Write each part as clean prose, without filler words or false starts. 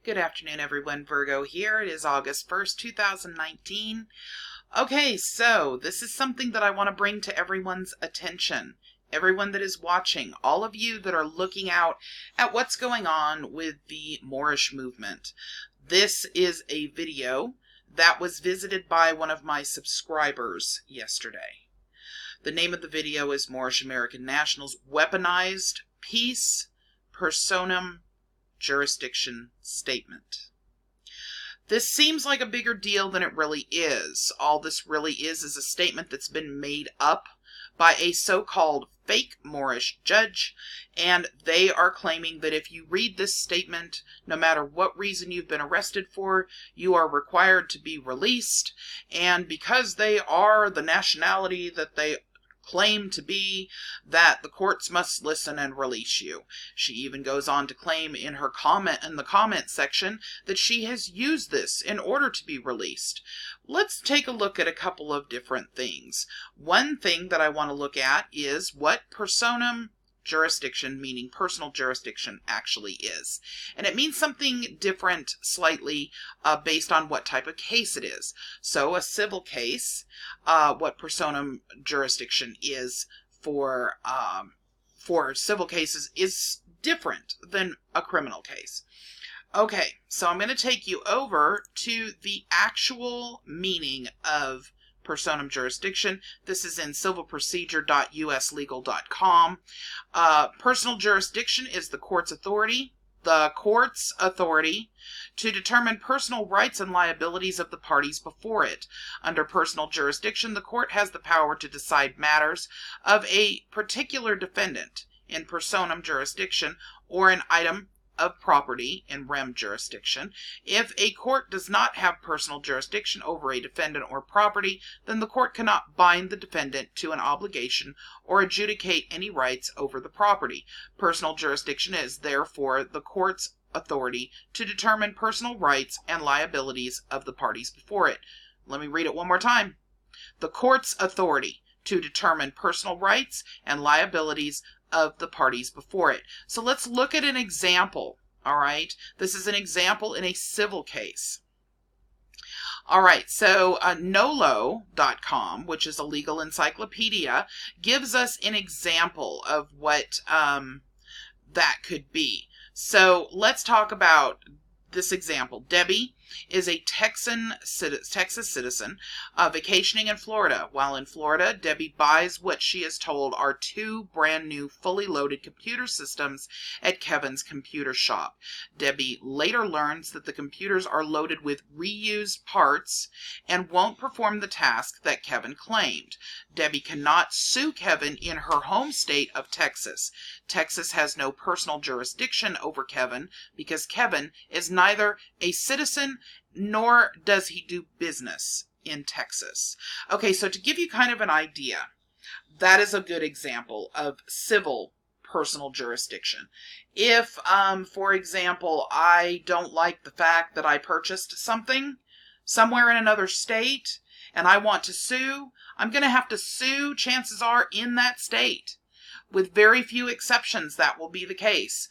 Good afternoon, everyone. Virgo here. It is August 1st, 2019. Okay, so this is something that I want to bring to everyone's attention. Everyone that is watching, all of you that are looking out at what's going on with the Moorish movement. This is a video that was visited by one of my subscribers yesterday. The name of the video is Moorish American Nationals Weaponized Peace Personam Jurisdiction Statement. This seems like a bigger deal than it really is. All this really is a statement that's been made up by a so-called fake Moorish judge, and they are claiming that if you read this statement, no matter what reason you've been arrested for, you are required to be released, and because they are the nationality that they claim to be, that the courts must listen and release you. She even goes on to claim in her comment in the comment section that she has used this in order to be released. Let's take a look at a couple of different things. One thing that I want to look at is what personam jurisdiction, meaning personal jurisdiction, actually is. And it means something different slightly based on what type of case it is. So a civil case, what personam jurisdiction is for civil cases is different than a criminal case. Okay, so I'm going to take you over to the actual meaning of personam jurisdiction. This is in civilprocedure.uslegal.com. Personal jurisdiction is the court's authority to determine personal rights and liabilities of the parties before it. Under personal jurisdiction, the court has the power to decide matters of a particular defendant in personam jurisdiction or an item of property in rem jurisdiction. If a court does not have personal jurisdiction over a defendant or property, then the court cannot bind the defendant to an obligation or adjudicate any rights over the property. Personal jurisdiction is therefore the court's authority to determine personal rights and liabilities of the parties before it. Let me read it one more time. The court's authority to determine personal rights and liabilities of the parties before it. So let's look at an example, all right? This is an example in a civil case. All right, so nolo.com, which is a legal encyclopedia, gives us an example of what that could be. So let's talk about this example. Debbie is a Texas citizen vacationing in Florida. While in Florida, Debbie buys what she is told are 2 brand new fully loaded computer systems at Kevin's computer shop. Debbie later learns that the computers are loaded with reused parts and won't perform the task that Kevin claimed. Debbie cannot sue Kevin in her home state of Texas. Texas has no personal jurisdiction over Kevin because Kevin is neither a citizen nor does he do business in Texas. Okay, so to give you kind of an idea, that is a good example of civil personal jurisdiction. If, for example, I don't like the fact that I purchased something somewhere in another state and I want to sue, I'm going to have to sue, chances are, in that state. With very few exceptions, that will be the case,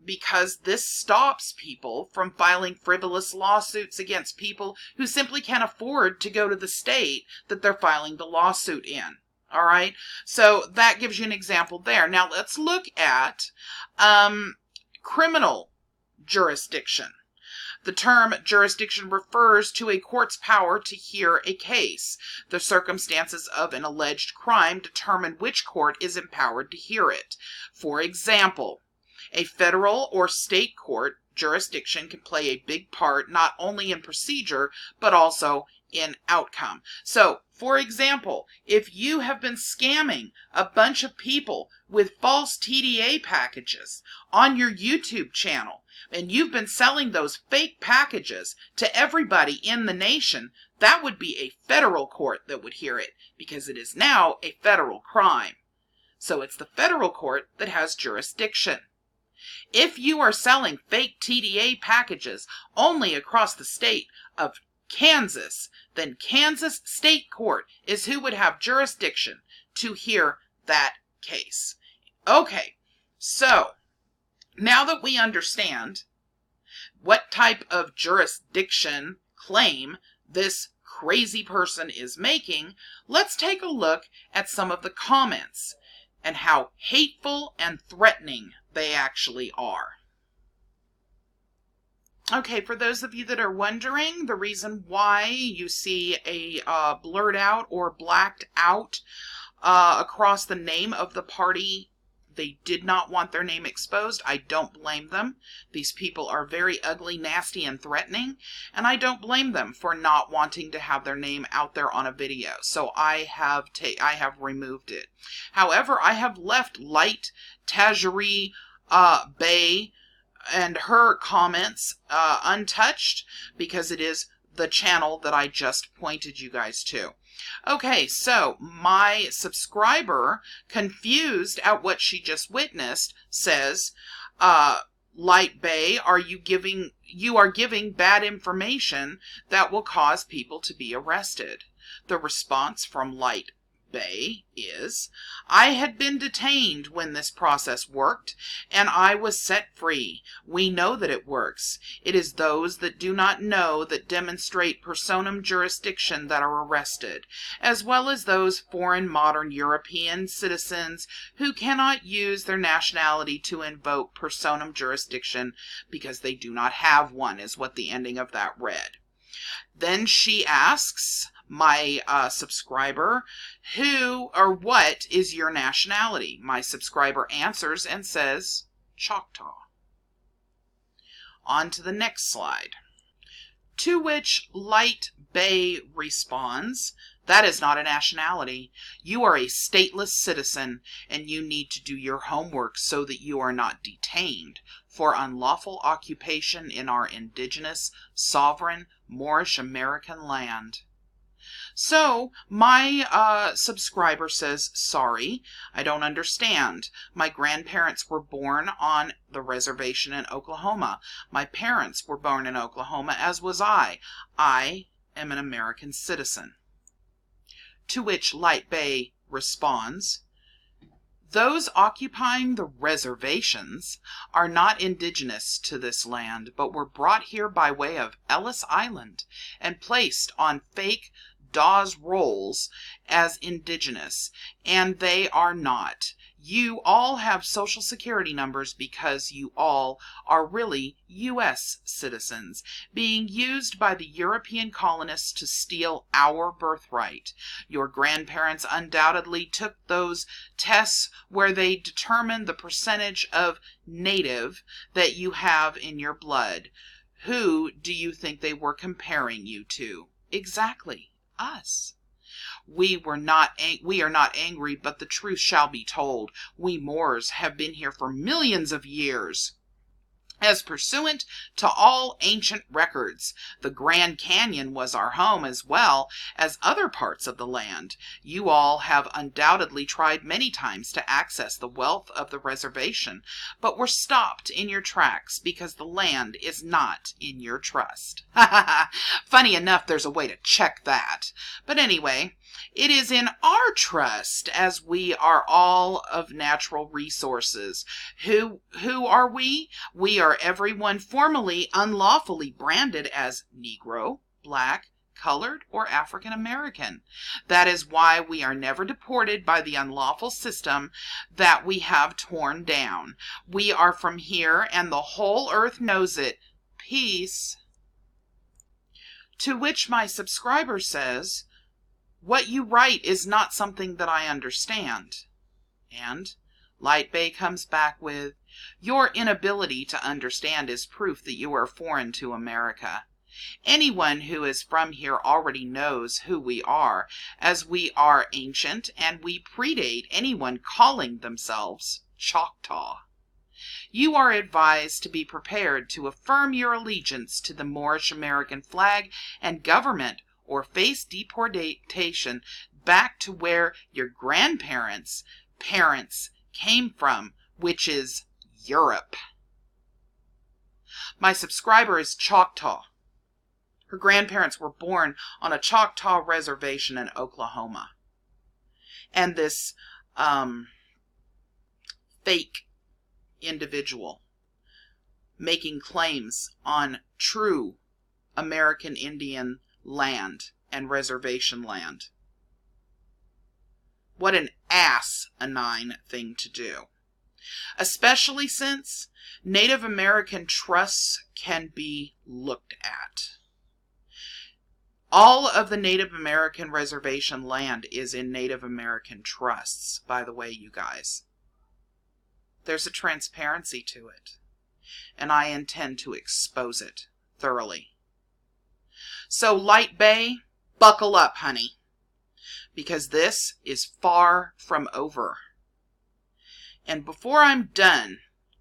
because this stops people from filing frivolous lawsuits against people who simply can't afford to go to the state that they're filing the lawsuit in. All right, so that gives you an example there. Now let's look at criminal jurisdiction. The term jurisdiction refers to a court's power to hear a case. The circumstances of an alleged crime determine which court is empowered to hear it. For example, a federal or state court jurisdiction can play a big part not only in procedure, but also in outcome. So, for example, if you have been scamming a bunch of people with false TDA packages on your YouTube channel, and you've been selling those fake packages to everybody in the nation, that would be a federal court that would hear it, because it is now a federal crime. So it's the federal court that has jurisdiction. If you are selling fake TDA packages only across the state of Kansas, then Kansas State Court is who would have jurisdiction to hear that case. Okay, so now that we understand what type of jurisdiction claim this crazy person is making, let's take a look at some of the comments and how hateful and threatening they actually are. Okay, for those of you that are wondering, the reason why you see a blurred out or blacked out across the name of the party, they did not want their name exposed. I don't blame them. These people are very ugly, nasty, and threatening, and I don't blame them for not wanting to have their name out there on a video. So I have removed it. However, I have left Light Tajiri Bay and her comments untouched because it is the channel that I just pointed you guys to. Okay, so my subscriber, confused at what she just witnessed, says, Light Bay, you are giving bad information that will cause people to be arrested. The response from Light Bay is, I had been detained when this process worked, and I was set free. We know that it works. It is those that do not know that demonstrate personam jurisdiction that are arrested, as well as those foreign modern European citizens who cannot use their nationality to invoke personam jurisdiction because they do not have one, is what the ending of that read. Then she asks my subscriber, who or what is your nationality? My subscriber answers and says, Choctaw. On to the next slide. To which Light Bay responds, that is not a nationality. You are a stateless citizen, and you need to do your homework so that you are not detained for unlawful occupation in our indigenous, sovereign, Moorish American land. So my subscriber says, sorry, I don't understand. My grandparents were born on the reservation in Oklahoma. My parents were born in Oklahoma, as was I. I am an American citizen. To which Light Bay responds, those occupying the reservations are not indigenous to this land, but were brought here by way of Ellis Island and placed on fake Dawes rolls as indigenous, and they are not. You all have social security numbers because you all are really U.S. citizens, being used by the European colonists to steal our birthright. Your grandparents undoubtedly took those tests where they determined the percentage of native that you have in your blood. Who do you think they were comparing you to? Exactly. Us. We are not angry, but the truth shall be told. We Moors have been here for millions of years. As pursuant to all ancient records, the Grand Canyon was our home as well as other parts of the land. You all have undoubtedly tried many times to access the wealth of the reservation, but were stopped in your tracks because the land is not in your trust. Funny enough, there's a way to check that. But anyway, it is in our trust, as we are all of natural resources. Who are we? We are everyone formally, unlawfully branded as Negro, Black, Colored, or African American. That is why we are never deported by the unlawful system that we have torn down. We are from here, and the whole earth knows it. Peace. To which my subscriber says, what you write is not something that I understand. And Light Bay comes back with, your inability to understand is proof that you are foreign to America. Anyone who is from here already knows who we are, as we are ancient and we predate anyone calling themselves Choctaw. You are advised to be prepared to affirm your allegiance to the Moorish American flag and government, or face deportation back to where your grandparents' parents came from, which is Europe. My subscriber is Choctaw. Her grandparents were born on a Choctaw reservation in Oklahoma. And this fake individual making claims on true American Indian land and reservation land. What an asinine thing to do. Especially since Native American trusts can be looked at. All of the Native American reservation land is in Native American trusts, by the way, you guys. There's a transparency to it, and I intend to expose it thoroughly. So, Light Bay, buckle up, honey, because this is far from over. And before I'm done,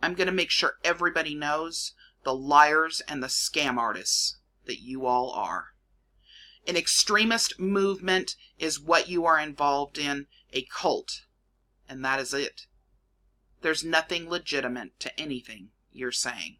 I'm going to make sure everybody knows the liars and the scam artists that you all are. An extremist movement is what you are involved in, a cult, and that is it. There's nothing legitimate to anything you're saying.